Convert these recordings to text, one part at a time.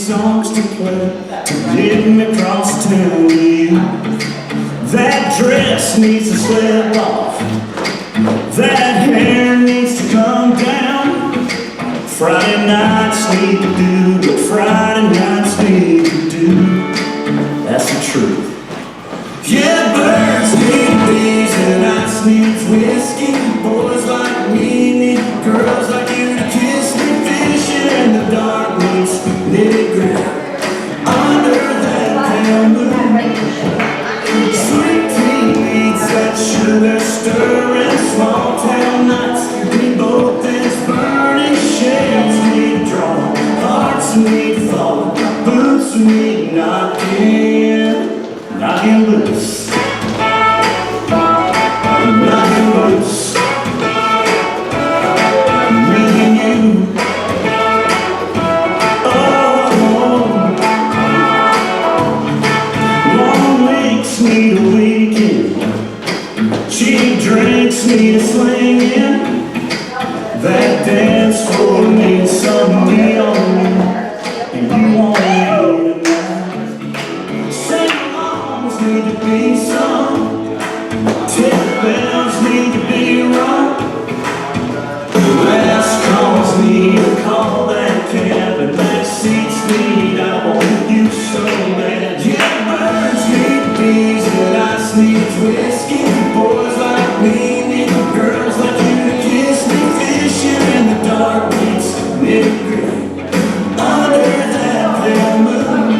songs to play to get me across town with you. That dress needs to slip off, that hair needs to come down. Friday nights need to do what Friday nights need to do. That's the truth. Yeah, birds need bees and ice needs whiskey. Boys like me need girls like you to kiss me. Fishing in the dark needs nitty-gritty under that pale moon. Sweet tea needs that sugar stirring. Small town nights need both ends burning. Shades need drawn, hearts need falling, boots need knocking loose. Knocking loose. Me and you. Oh, long weeks need a weekend. Cheap drinks need a slinging. That dance floor needs some neon. And you want me tonight. Sing-alongs need to be sung. Tip bells need to be rung. Last calls need to call that cab. And back seats need, I want you so bad. Yeah, birds need bees and ice needs whiskey. Boys like me need girls like you to kiss me. Fishing in the dark needs nitty-gritty under that pale moon.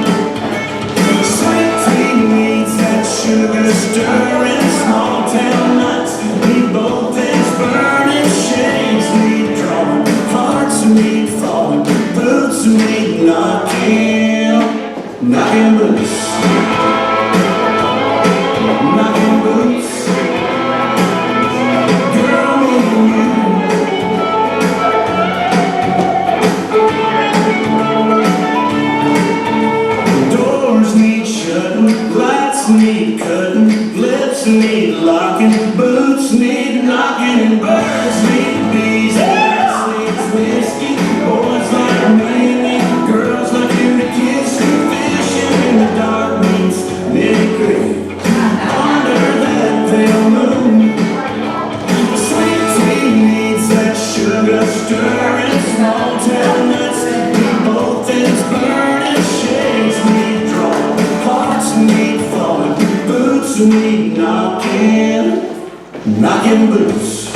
Sweet tea needs that sugar stirring. Small town nights need both ends burning. Shades need drawn, hearts need falling, boots need knocking loose. Knocking boots. Girl, me and you. Doors need shutting, lights need cutting, lips need locking, boots need knocking, and birds need bees, and ice needs whiskey. Boys like me need girls like you to kiss me. Fishing in the dark needs nitty-gritty under that pale moon. Sweet tea needs that sugar stirring. Small town nights need both ends burning. Shades need drawn, hearts need falling, boots need knocking boots.